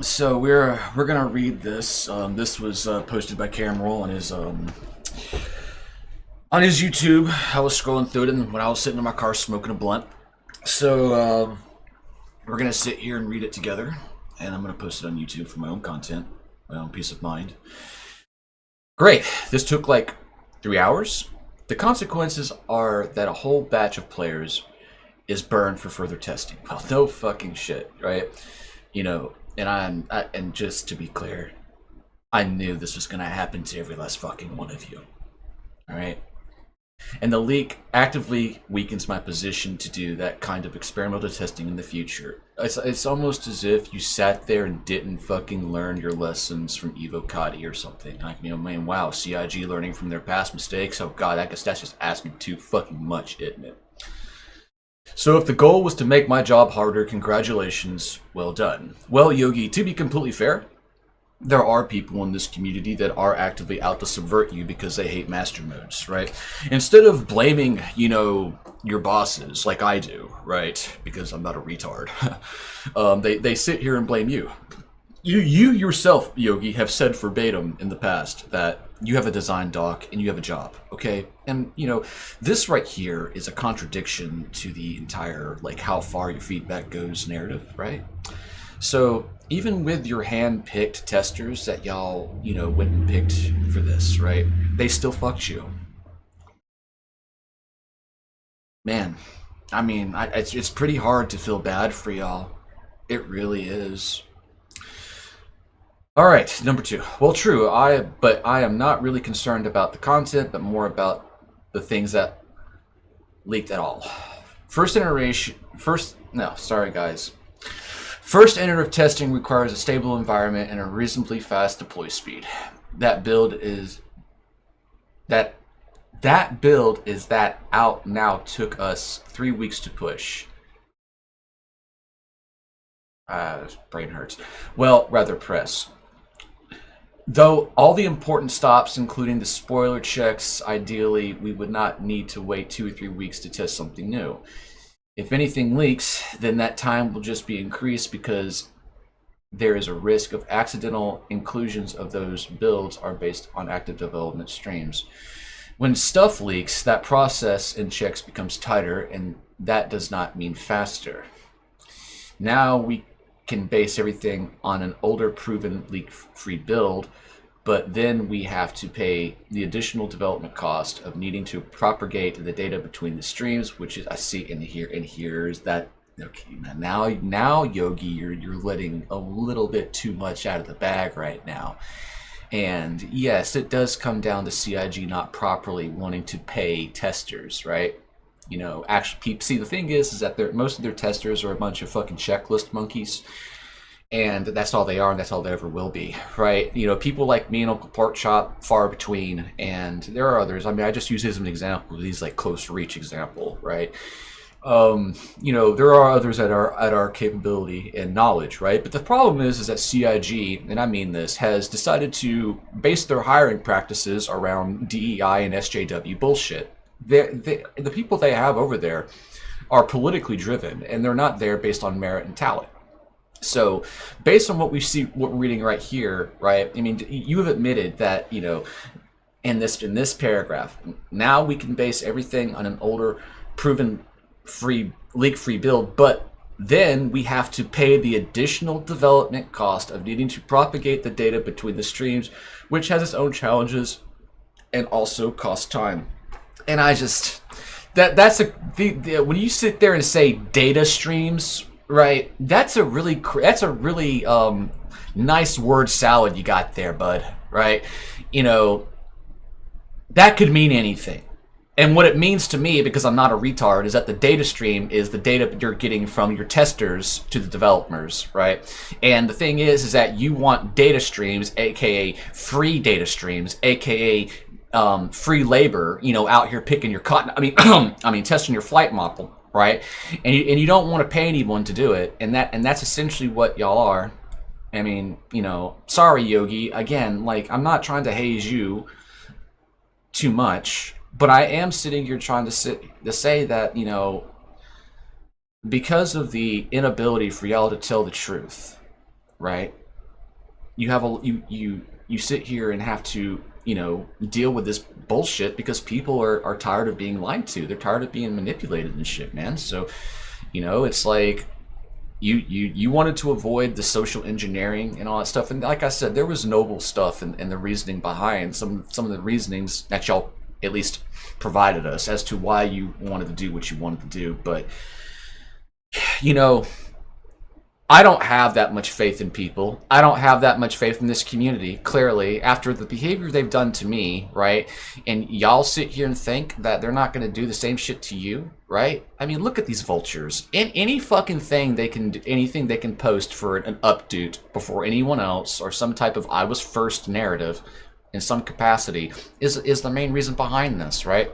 So we're gonna read this. This was posted by Cameron on his YouTube. I was scrolling through it and when I was sitting in my car smoking a blunt. So we're gonna sit here and read it together, and I'm gonna post it on YouTube for my own content, my own peace of mind. Great. This took like 3 hours. The consequences are that a whole batch of players is burned for further testing. Well, no fucking shit, right? And just to be clear, I knew this was gonna happen to every last fucking one of you. All right. And the leak actively weakens my position to do that kind of experimental testing in the future. It's almost as if you sat there and didn't fucking learn your lessons from Evo Cody or something. Like, man, wow, CIG learning from their past mistakes. Oh god, I guess that's just asking too fucking much, isn't it? So if the goal was to make my job harder, congratulations, well done. Well, Yogi, to be completely fair, there are people in this community that are actively out to subvert you because they hate master modes, right? Instead of blaming, your bosses like I do, right? Because I'm not a retard. They sit here and blame you. You yourself, Yogi, have said verbatim in the past that you have a design doc and you have a job, okay? And, this right here is a contradiction to the entire, how far your feedback goes narrative, right? So even with your hand-picked testers that y'all, went and picked for this, right? They still fucked you. Man, it's pretty hard to feel bad for y'all. It really is. All right, number two. Well, true. But I am not really concerned about the content, but more about the things that leaked at all. Sorry guys. First iterative testing requires a stable environment and a reasonably fast deploy speed. That build is that out now took us 3 weeks to push. Brain hurts. Well, rather press. Though all the important stops, including the spoiler checks, ideally we would not need to wait 2 or 3 weeks to test something new. If anything leaks, then that time will just be increased because there is a risk of accidental inclusions of those builds are based on active development streams. When stuff leaks, that process and checks becomes tighter, and that does not mean faster. Now we can base everything on an older proven leak-free build, but then we have to pay the additional development cost of needing to propagate the data between the streams, which is I see in here, and here's that. Okay, now Yogi, you're letting a little bit too much out of the bag right now. And yes, it does come down to CIG not properly wanting to pay testers, right? Actually, see, the thing is that most of their testers are a bunch of fucking checklist monkeys, and that's all they are, and that's all they ever will be, right? People like me and Uncle Pork Chop, far between, and there are others. I just use his as an example. He's like close reach example, right? There are others at our capability and knowledge, right? But the problem is that CIG, and I mean this, has decided to base their hiring practices around DEI and SJW bullshit. The people they have over there are politically driven, and they're not there based on merit and talent. So, based on what we're reading right here, right? You have admitted that in this paragraph, now we can base everything on an older, proven, leak-free build, but then we have to pay the additional development cost of needing to propagate the data between the streams, which has its own challenges and also costs time. And I just when you sit there and say data streams, right? That's a really nice word salad you got there, bud. Right? That could mean anything. And what it means to me, because I'm not a retard, is that the data stream is the data you're getting from your testers to the developers, right? And the thing is that you want data streams, aka free data streams, aka free labor, out here picking your cotton. Testing your flight model, right? And you don't want to pay anyone to do it, and that's essentially what y'all are. Sorry, Yogi. Again, I'm not trying to haze you too much, but I am sitting here trying to say that because of the inability for y'all to tell the truth, right? you have a you sit here and have to, you know, deal with this bullshit because people are tired of being lied to. They're tired of being manipulated and shit, man. So, you know, it's like you wanted to avoid the social engineering and all that stuff. And like I said, there was noble stuff and the reasoning behind some of the reasonings that y'all at least provided us as to why you wanted to do what you wanted to do. But, you know, I don't have that much faith in people. I don't have that much faith in this community, clearly, after the behavior they've done to me, right? And y'all sit here and think that they're not going to do the same shit to you, right? I mean, look at these vultures. In any fucking thing they can do, anything they can post for an update before anyone else, or some type of I was first narrative in some capacity, is the main reason behind this, right?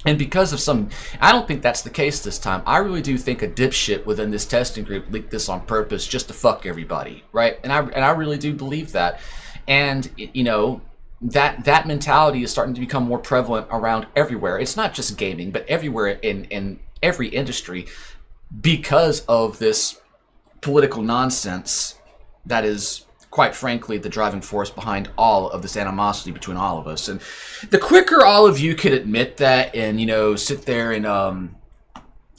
And because of some, I don't think that's the case this time. I really do think a dipshit within this testing group leaked this on purpose just to fuck everybody, right? And I really do believe that. And, you know, that mentality is starting to become more prevalent around everywhere. It's not just gaming, but everywhere in every industry, because of this political nonsense that is, quite frankly, the driving force behind all of this animosity between all of us. And the quicker all of you could admit that and, you know, sit there and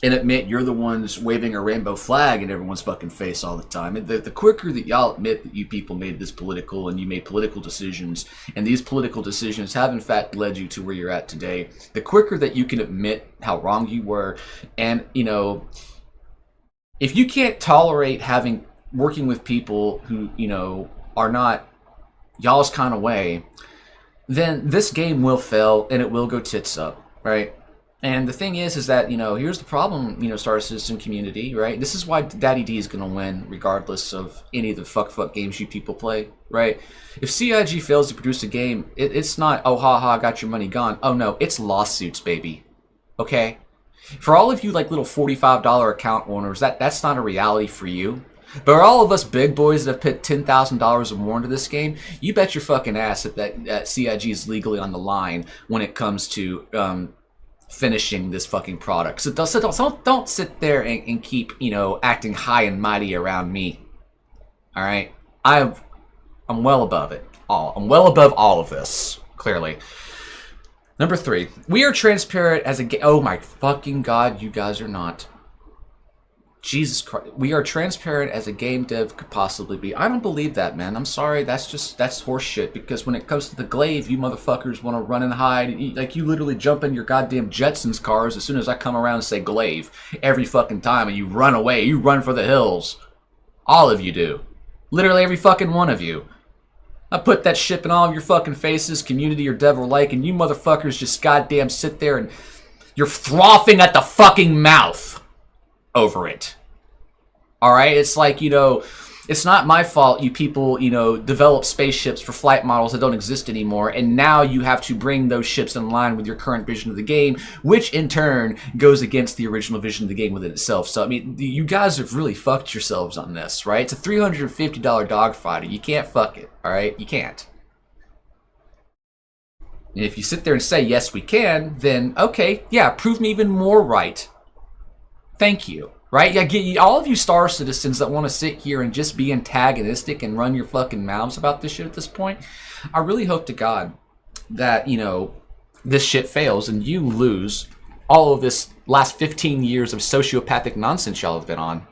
admit you're the ones waving a rainbow flag in everyone's fucking face all the time, and the quicker that y'all admit that you people made this political and you made political decisions, and these political decisions have in fact led you to where you're at today, the quicker that you can admit how wrong you were. And, you know, if you can't tolerate working with people who, you know, are not y'all's kind of way, then this game will fail and it will go tits up, right? And the thing is that, you know, here's the problem, you know, Star Citizen community, right? This is why Daddy D is going to win regardless of any of the fuck games you people play, right? If CIG fails to produce a game, it's not, oh, ha, got your money gone. Oh, no, it's lawsuits, baby, okay? For all of you, like, little $45 account owners, that's not a reality for you. But all of us big boys that have put $10,000 or more into this game, you bet your fucking ass that CIG is legally on the line when it comes to finishing this fucking product. So don't sit there and keep, you know, acting high and mighty around me. All right, I'm well above it all. I'm well above all of this, clearly. Number 3, we are transparent as a oh my fucking god, you guys are not. Jesus Christ, we are transparent as a game dev could possibly be. I don't believe that, man. I'm sorry, that's horseshit. Because when it comes to the glaive, you motherfuckers want to run and hide. Like, you literally jump in your goddamn Jetsons cars as soon as I come around and say glaive every fucking time, and you run away. You run for the hills. All of you do. Literally every fucking one of you. I put that shit in all of your fucking faces, community or devil alike, and you motherfuckers just goddamn sit there and you're frothing at the fucking mouth over it. All right, it's like, you know, it's not my fault you people, you know, develop spaceships for flight models that don't exist anymore, and now you have to bring those ships in line with your current vision of the game, which in turn goes against the original vision of the game within itself. So I mean, you guys have really fucked yourselves on this, right? It's a $350 dogfighter. You can't fuck it, all right? You can't. And if you sit there and say yes we can, then okay, yeah, prove me even more right. Thank you, right? Yeah, all of you Star Citizens that want to sit here and just be antagonistic and run your fucking mouths about this shit at this point, I really hope to God that, you know, this shit fails and you lose all of this last 15 years of sociopathic nonsense y'all have been on.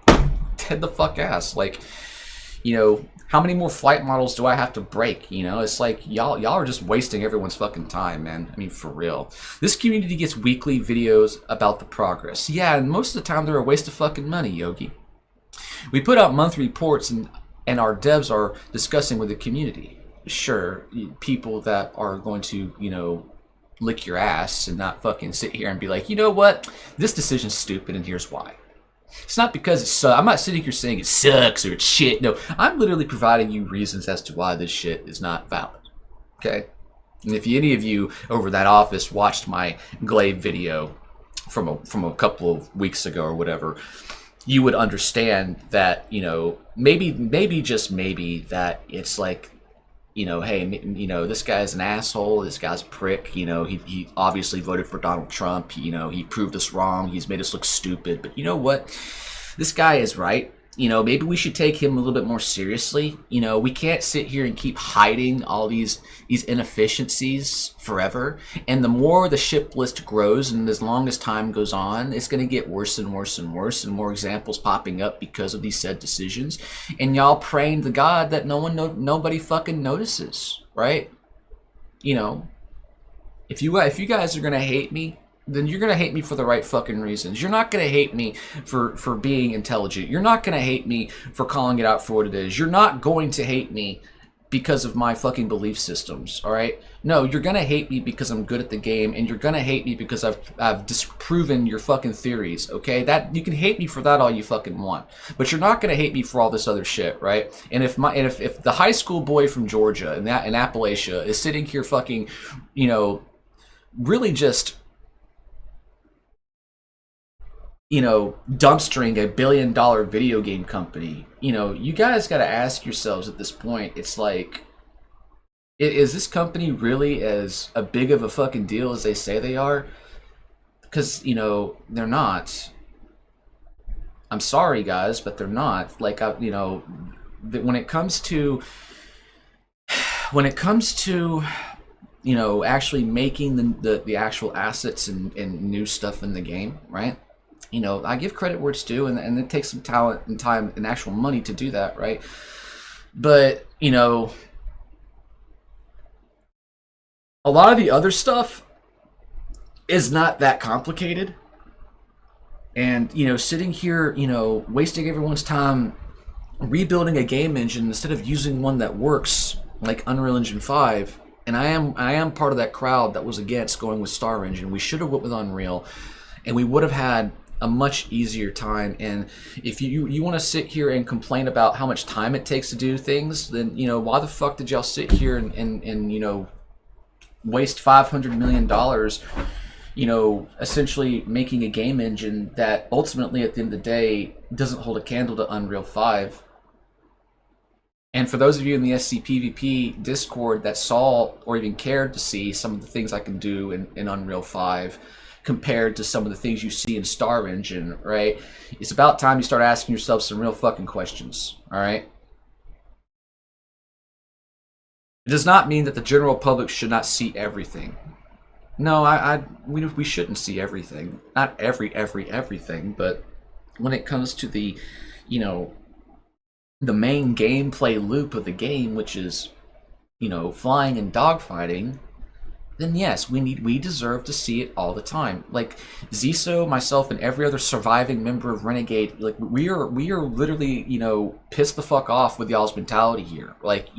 Dead the fuck ass. Like, you know, how many more flight models do I have to break? You know, it's like y'all are just wasting everyone's fucking time, man. I mean, for real. This community gets weekly videos about the progress. Yeah, and most of the time they're a waste of fucking money, Yogi. We put out monthly reports and our devs are discussing with the community. Sure, people that are going to, you know, lick your ass and not fucking sit here and be like, you know what? This decision's stupid and here's why. It's not because it sucks. I'm not sitting here saying it sucks or it's shit. No, I'm literally providing you reasons as to why this shit is not valid. Okay? And if any of you over that office watched my glaive video from a couple of weeks ago or whatever, you would understand that, you know, maybe just maybe that it's like, you know, hey, you know, this guy's an asshole, this guy's a prick, you know, he obviously voted for Donald Trump, you know, he proved us wrong, he's made us look stupid, but you know what? This guy is right, maybe we should take him a little bit more seriously. We can't sit here and keep hiding all these inefficiencies forever. And the more the ship list grows, and as long as time goes on, it's going to get worse and worse and worse, and more examples popping up because of these said decisions. And y'all praying to God that nobody fucking notices, right? If you guys are gonna hate me, then you're gonna hate me for the right fucking reasons. You're not gonna hate me for being intelligent. You're not gonna hate me for calling it out for what it is. You're not going to hate me because of my fucking belief systems, all right? No, you're gonna hate me because I'm good at the game, and you're gonna hate me because I've disproven your fucking theories, okay? That you can hate me for that all you fucking want, but you're not gonna hate me for all this other shit, right? And if the high school boy from Georgia in Appalachia is sitting here fucking, really just dumpstering $1 billion video game company, you guys got to ask yourselves at this point, it's like, is this company really as a big of a fucking deal as they say they are? Because, they're not. I'm sorry, guys, but they're not. Like, when it comes to actually making the actual assets and new stuff in the game, right? I give credit where it's due, and it takes some talent and time and actual money to do that, right? But, a lot of the other stuff is not that complicated. And, sitting here, wasting everyone's time rebuilding a game engine instead of using one that works, like Unreal Engine 5. And I am part of that crowd that was against going with Star Engine. We should have went with Unreal, and we would have had a much easier time. And if you want to sit here and complain about how much time it takes to do things, then why the fuck did y'all sit here and waste $500 million, essentially making a game engine that ultimately at the end of the day doesn't hold a candle to Unreal 5. And for those of you in the SCPVP Discord that saw or even cared to see some of the things I can do in Unreal 5 compared to some of the things you see in Star Engine, right? It's about time you start asking yourself some real fucking questions, all right? It does not mean that the general public should not see everything. No, we shouldn't see everything. Not everything, but when it comes to the, the main gameplay loop of the game, which is, flying and dogfighting, then yes, we deserve to see it all the time. Like Zyloh, myself, and every other surviving member of Renegade, like we are literally, pissed the fuck off with y'all's mentality here. Like,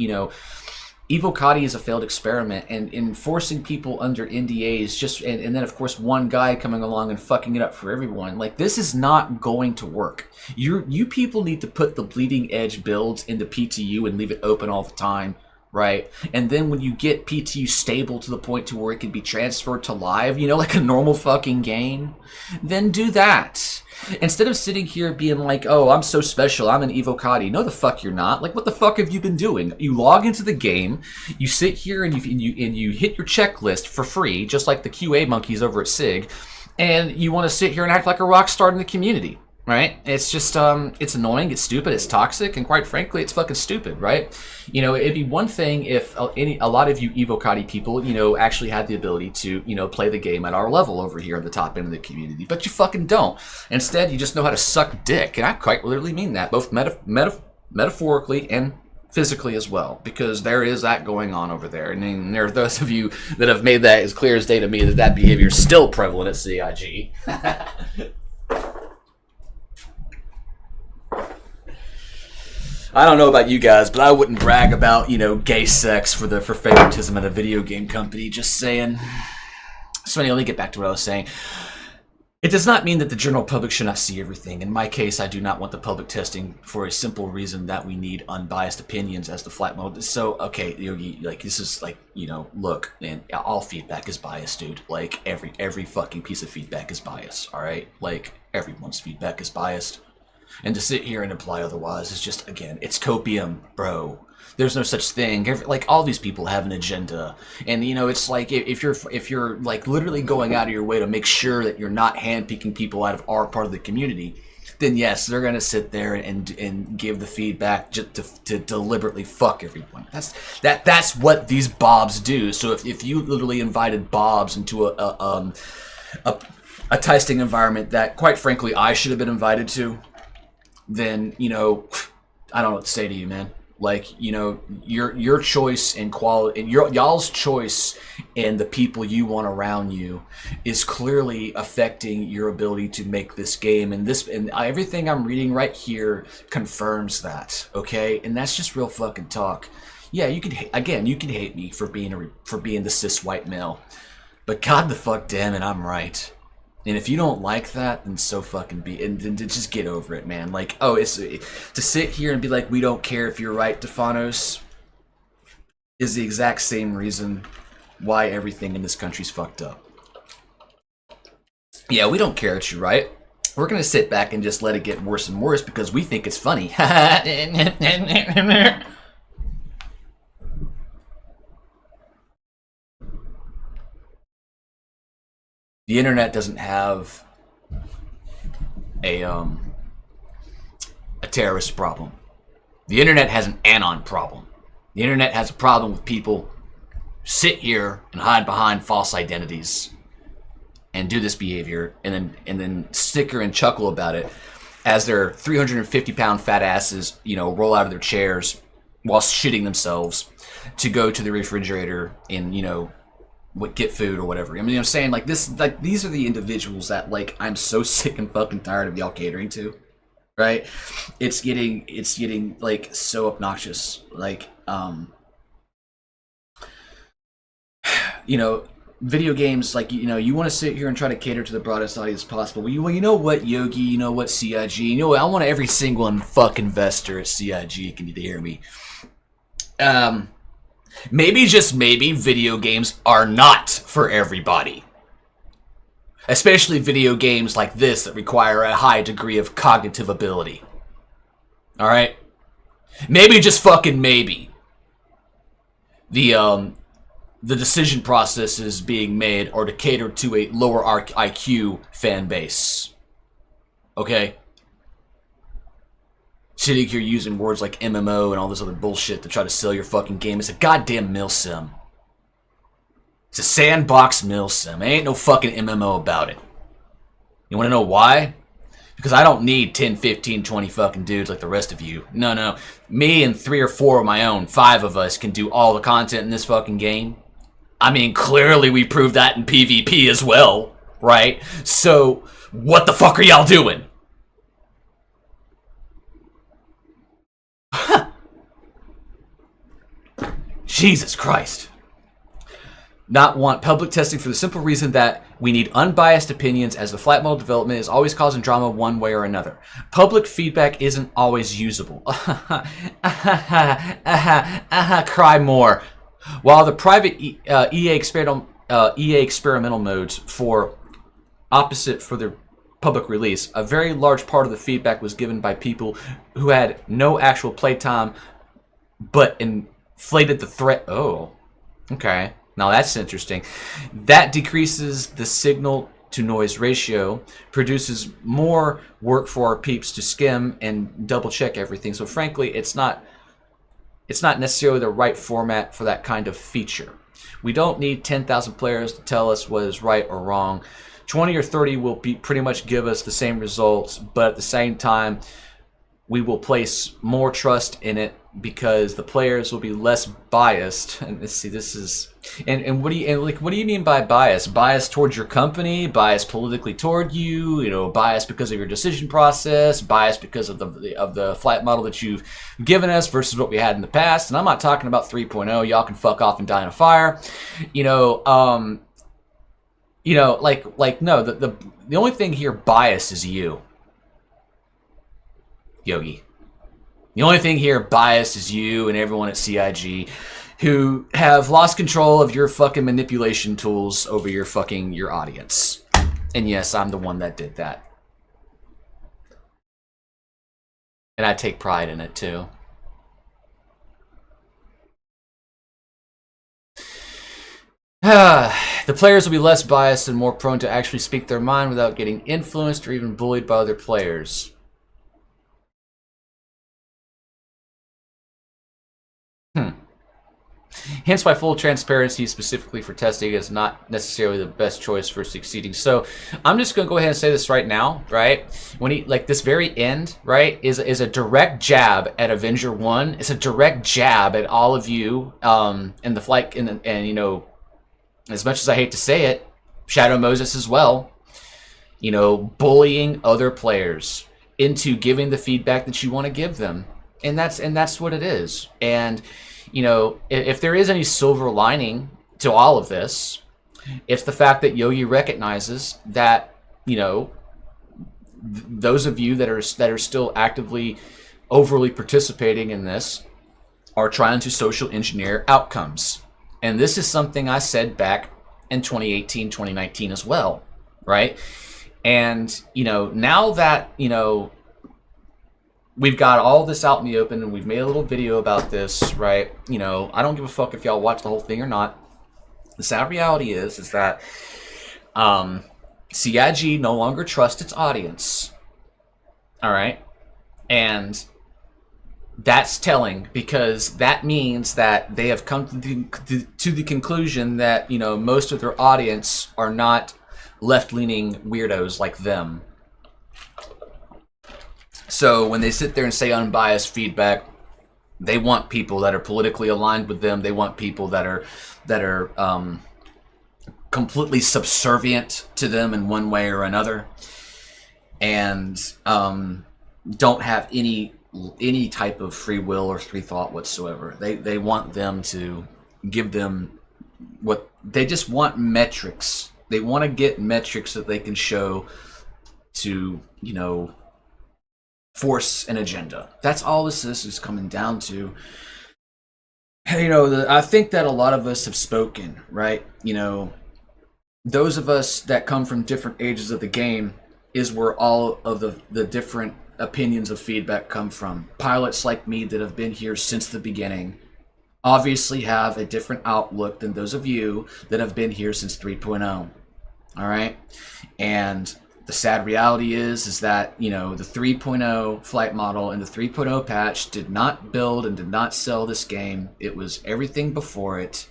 Evocati is a failed experiment, and enforcing people under NDAs just and then of course one guy coming along and fucking it up for everyone. Like, this is not going to work. You people need to put the bleeding edge builds into PTU and leave it open all the time, right? And then when you get PTU stable to the point to where it can be transferred to live, like a normal fucking game, then do that. Instead of sitting here being like, oh, I'm so special, I'm an Evocati. No, the fuck you're not. Like, what the fuck have you been doing? You log into the game, you sit here and you hit your checklist for free, just like the QA monkeys over at SIG, and you want to sit here and act like a rock star in the community, right? It's just, it's annoying, it's stupid, it's toxic, and quite frankly, it's fucking stupid, right? It'd be one thing if a lot of you Evocati people, actually had the ability to, play the game at our level over here at the top end of the community, but you fucking don't. Instead, you just know how to suck dick, and I quite literally mean that, both metaphorically and physically as well, because there is that going on over there. And then there are those of you that have made that as clear as day to me that behavior is still prevalent at CIG. I don't know about you guys, but I wouldn't brag about, gay sex for favoritism at a video game company. Just saying. So anyway, let me get back to what I was saying. It does not mean that the general public should not see everything. In my case, I do not want the public testing for a simple reason that we need unbiased opinions as the flight mode. So, okay, like, this is like, look, man, all feedback is biased, dude. Like, every fucking piece of feedback is biased, all right? Like, everyone's feedback is biased. And to sit here and imply otherwise is just, again, it's copium, bro. There's no such thing. Like, all these people have an agenda, and it's like if you're like literally going out of your way to make sure that you're not handpicking people out of our part of the community, then yes, they're gonna sit there and give the feedback just to deliberately fuck everyone. That's what these bobs do. So if you literally invited bobs into a testing environment that, quite frankly, I should have been invited to, then, you know, I don't know what to say to you, man. Like, you know, your choice and quality, and y'all's choice and the people you want around you is clearly affecting your ability to make this game. And everything I'm reading right here confirms that. Okay, and that's just real fucking talk. Yeah, you can hate me for being the cis white male, but God the fuck damn it, I'm right. And if you don't like that, then so fucking be. And just get over it, man. Like, oh, it's to sit here and be like, we don't care if you're right, Defanos, is the exact same reason why everything in this country's fucked up. Yeah, we don't care if you're right. We're gonna sit back and just let it get worse and worse because we think it's funny. The internet doesn't have a terrorist problem. The internet has an anon problem. The internet has a problem with people who sit here and hide behind false identities and do this behavior and then snicker and chuckle about it as their 350-pound fat asses, you know, roll out of their chairs while shitting themselves to go to the refrigerator and, you know, get food or whatever. I mean, I'm saying, like, these are the individuals that, like, I'm so sick and fucking tired of y'all catering to, right? It's getting like so obnoxious. Like, you know, video games, like, you know, you want to sit here and try to cater to the broadest audience possible. Well, you know what, Yogi, you know what, CIG, you know what, I want every single fuck investor at CIG can hear me. Maybe, just maybe, video games are not for everybody. Especially video games like this that require a high degree of cognitive ability. Alright? Maybe, just fucking maybe, the decision processes being made are to cater to a lower IQ fan base. Okay? Sitting here using words like MMO and all this other bullshit to try to sell your fucking game. It's a goddamn milsim. It's a sandbox milsim. There ain't no fucking MMO about it. You wanna know why? Because I don't need 10, 15, 20 fucking dudes like the rest of you. No. Me and 3 or 4 of my own, 5 of us, can do all the content in this fucking game. I mean, clearly we proved that in PvP as well, right? So, what the fuck are y'all doing? Jesus Christ. Not want public testing for the simple reason that we need unbiased opinions, as the flat model development is always causing drama one way or another. Public feedback isn't always usable. Cry more. While the private EA experimental modes for their public release, a very large part of the feedback was given by people who had no actual playtime but inflated the threat. Oh, okay. Now that's interesting. That decreases the signal to noise ratio, produces more work for our peeps to skim and double check everything. So frankly, it's not necessarily the right format for that kind of feature. We don't need 10,000 players to tell us what is right or wrong. 20 or 30 will pretty much give us the same results, but at the same time, we will place more trust in it because the players will be less biased. And let's see, this is what do you mean by bias? Bias towards your company, bias politically toward you, you know, bias because of your decision process, bias because of the flight model that you've given us versus what we had in the past. And I'm not talking about 3.0. Y'all can fuck off and die in a fire. No, the only thing here bias is you, Yogi. The only thing here biased is you and everyone at CIG who have lost control of your fucking manipulation tools over your audience. And yes, I'm the one that did that. And I take pride in it too. The players will be less biased and more prone to actually speak their mind without getting influenced or even bullied by other players. Hence why full transparency specifically for testing is not necessarily the best choice for succeeding. So I'm just gonna go ahead and say this right now, right? When he, like, this very end, right, is a direct jab at Avenger 1. It's a direct jab at all of you, and the flight, and you know, as much as I hate to say it, Shadow Moses as well, you know, bullying other players into giving the feedback that you want to give them. And that's what it is. And you know, if there is any silver lining to all of this, it's the fact that Yogi recognizes that, you know, those of you that are still actively overly participating in this are trying to social engineer outcomes. And this is something I said back in 2018, 2019 as well, right? And, you know, now that, you know, we've got all this out in the open and we've made a little video about this, right? You know, I don't give a fuck if y'all watch the whole thing or not. The sad reality is that CIG no longer trusts its audience. All right? And that's telling, because that means that they have come to the conclusion that, you know, most of their audience are not left-leaning weirdos like them. So when they sit there and say unbiased feedback, they want people that are politically aligned with them. They want people that are completely subservient to them in one way or another, and don't have any type of free will or free thought whatsoever. They want them to give them what they just want: metrics. They want to get metrics that they can show to, you know, force an agenda. That's all this is coming down to. You know, I think that a lot of us have spoken, right? You know, those of us that come from different ages of the game is where all of the different opinions of feedback come from. Pilots like me that have been here since the beginning obviously have a different outlook than those of you that have been here since 3.0. All right? And the sad reality is that, you know, the 3.0 flight model and the 3.0 patch did not build and did not sell this game. It was everything before it.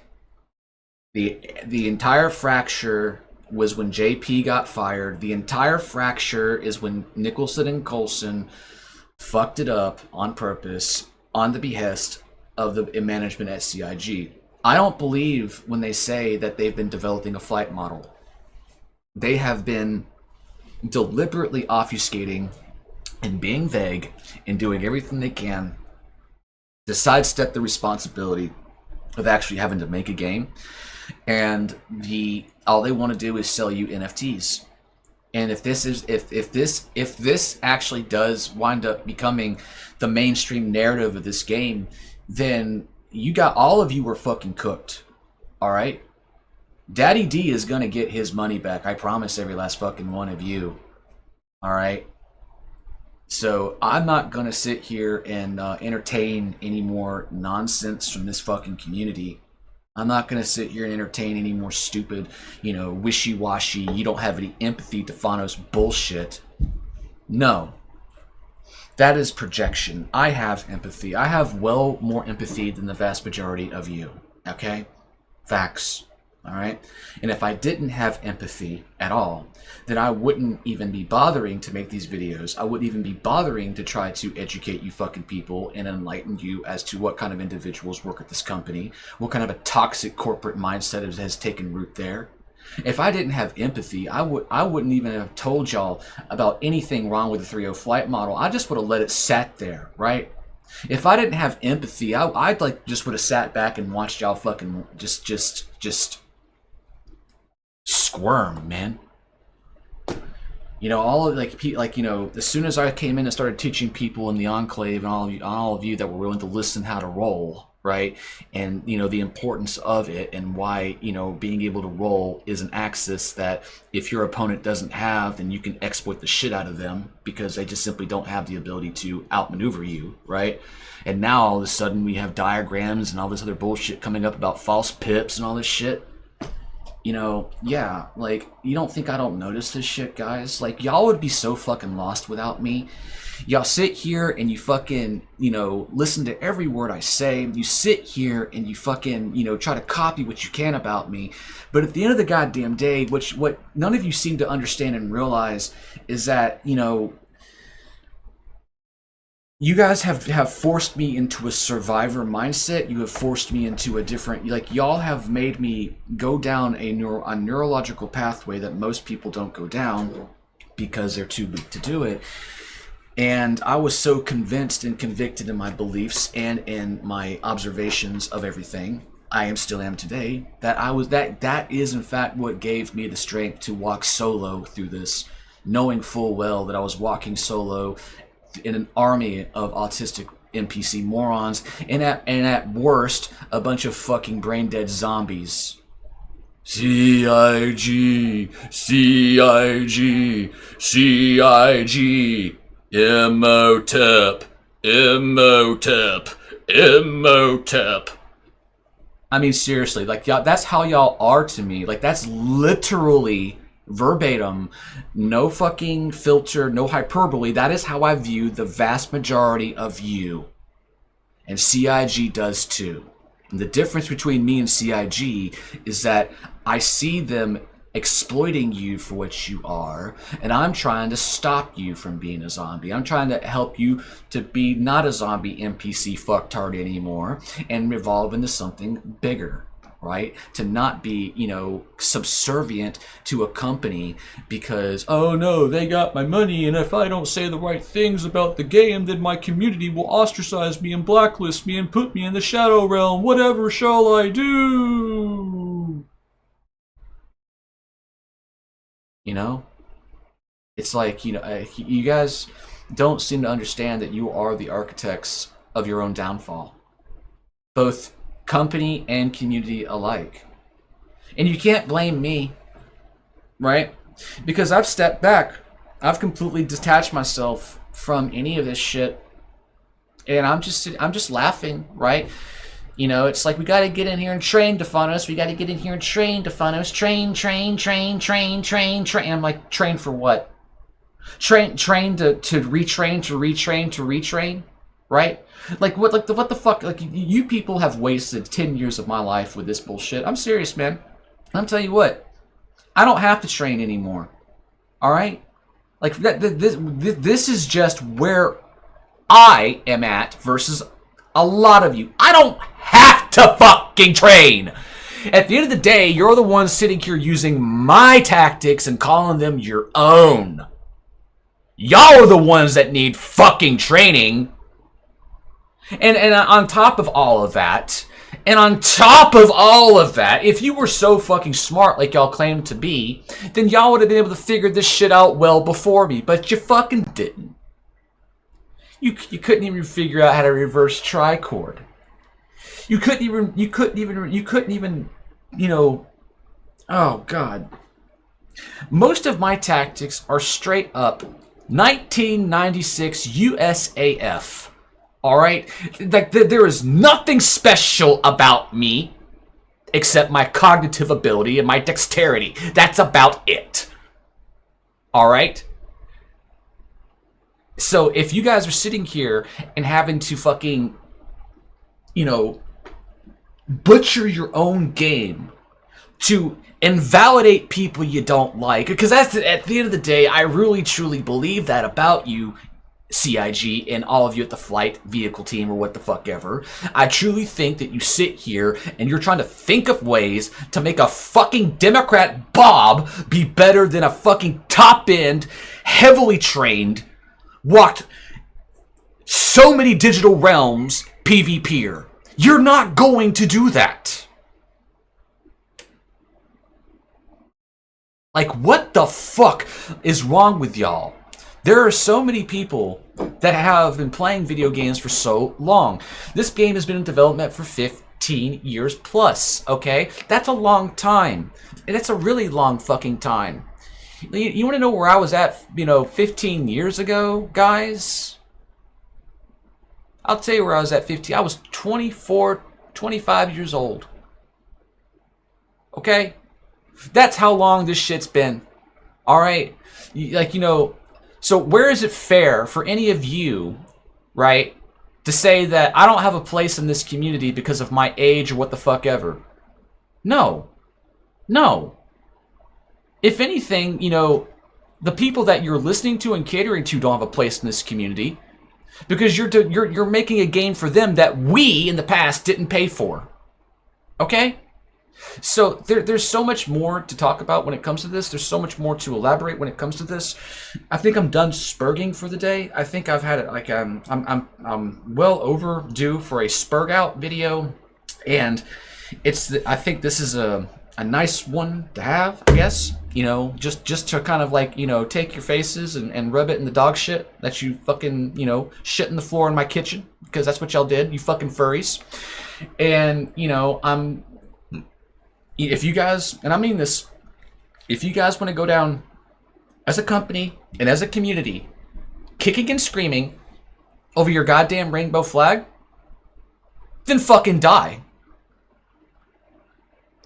The entire fracture was when JP got fired. The entire fracture is when Nicholson and Coulson fucked it up on purpose, on the behest of the management at CIG. I don't believe when they say that they've been developing a flight model. They have been deliberately obfuscating and being vague and doing everything they can to sidestep the responsibility of actually having to make a game. And all they want to do is sell you NFTs. And if this actually does wind up becoming the mainstream narrative of this game, then all of you were fucking cooked. All right? Daddy D is going to get his money back. I promise every last fucking one of you. All right? So I'm not going to sit here and entertain any more nonsense from this fucking community. I'm not going to sit here and entertain any more stupid, you know, wishy-washy, you don't have any empathy to Thanos bullshit. No. That is projection. I have empathy. I have well more empathy than the vast majority of you. Okay? Facts. All right? And if I didn't have empathy at all, then I wouldn't even be bothering to make these videos. I wouldn't even be bothering to try to educate you fucking people and enlighten you as to what kind of individuals work at this company, what kind of a toxic corporate mindset has taken root there. If I didn't have empathy, I wouldn't even have told y'all about anything wrong with the 3.0 flight model. I just would have let it sat there, right? If I didn't have empathy, I'd like just would have sat back and watched y'all fucking just squirm, man. You know, all of like you know, as soon as I came in and started teaching people in the enclave and all of you that were willing to listen how to roll, right? And you know the importance of it and why, you know, being able to roll is an axis that if your opponent doesn't have, then you can exploit the shit out of them because they just simply don't have the ability to outmaneuver you, right? And now all of a sudden we have diagrams and all this other bullshit coming up about false pips and all this shit. yeah, like, you don't think I don't notice this shit, guys? Like, y'all would be so fucking lost without me. Y'all sit here and you fucking, listen to every word I say. You sit here and you fucking, try to copy what you can about me. But at the end of the goddamn day, what none of you seem to understand and realize is that, you guys have forced me into a survivor mindset. You have forced me into a different, like, y'all have made me go down a neurological pathway that most people don't go down because they're too weak to do it. And I was so convinced and convicted in my beliefs and in my observations of everything, I still am today, that is in fact what gave me the strength to walk solo through this, knowing full well that I was walking solo in an army of autistic NPC morons, and at worst, a bunch of fucking brain dead zombies. CIG, CIG, CIG, Imhotep, Imhotep, Imhotep. I mean, seriously, like, y'all, that's how y'all are to me. Like, that's literally verbatim, no fucking filter, no hyperbole. That is how I view the vast majority of you. And CIG does too. And the difference between me and CIG is that I see them exploiting you for what you are, and I'm trying to stop you from being a zombie. I'm trying to help you to be not a zombie NPC fucktard anymore and evolve into something bigger. Right? To not be, subservient to a company because, oh no, they got my money, and if I don't say the right things about the game, then my community will ostracize me and blacklist me and put me in the shadow realm. Whatever shall I do? It's like, you guys don't seem to understand that you are the architects of your own downfall. Both company and community alike. And you can't blame me, right? Because I've stepped back. I've completely detached myself from any of this shit. And I'm just laughing, right? It's like, we got to get in here and train Defanos. We got to get in here and train Defanos. Train. I'm like, train for what? Train to retrain, right? Like, what the fuck? Like, you people have wasted 10 years of my life with this bullshit. I'm serious, man. I'm telling you what, I don't have to train anymore. All right? Like, this is just where I am at versus a lot of you. I don't have to fucking train. At the end of the day, you're the ones sitting here using my tactics and calling them your own. Y'all are the ones that need fucking training. And on top of all of that, if you were so fucking smart like y'all claim to be, then y'all would have been able to figure this shit out well before me, but you fucking didn't. You couldn't even figure out how to reverse trichord. You couldn't even, oh God. Most of my tactics are straight up 1996 USAF. All right? Like, there is nothing special about me except my cognitive ability and my dexterity. That's about it. All right? So if you guys are sitting here and having to fucking, butcher your own game to invalidate people you don't like, because that's, at the end of the day, I really truly believe that about you, CIG, and all of you at the flight vehicle team or what the fuck ever. I truly think that you sit here and you're trying to think of ways to make a fucking Democrat Bob be better than a fucking top-end, heavily trained, walked so many digital realms PvPer. You're not going to do that. Like, what the fuck is wrong with y'all? There are so many people that have been playing video games for so long. This game has been in development for 15 years plus, okay? That's a long time. And that's a really long fucking time. You want to know where I was at, 15 years ago, guys? I'll tell you where I was at 15. I was 24, 25 years old. Okay? That's how long this shit's been. All right? Like, you know, so where is it fair for any of you, right, to say that I don't have a place in this community because of my age or what the fuck ever? No. No. If anything, you know, the people that you're listening to and catering to don't have a place in this community because you're making a game for them that we in the past didn't pay for. Okay? So there's so much more to talk about when it comes to this. There's so much more to elaborate when it comes to this. I think I'm done spurging for the day. I think I've had it like I'm well overdue for a spurg out video, and I think this is a nice one to have, I guess. You know, just to kind of like, you know, take your faces and rub it in the dog shit that you fucking, you know, shit in the floor in my kitchen, because that's what y'all did, you fucking furries. And, you know, if you guys, and I mean this, if you guys want to go down as a company and as a community, kicking and screaming over your goddamn rainbow flag, then fucking die.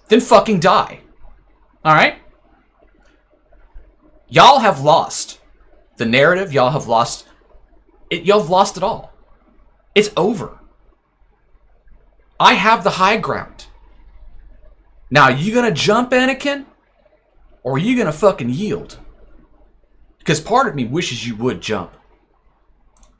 Then fucking die. Alright? Y'all have lost the narrative. Y'all have lost it. Y'all have lost it all. It's over. I have the high ground. Now, you gonna jump, Anakin? Or are you gonna fucking yield? Because part of me wishes you would jump.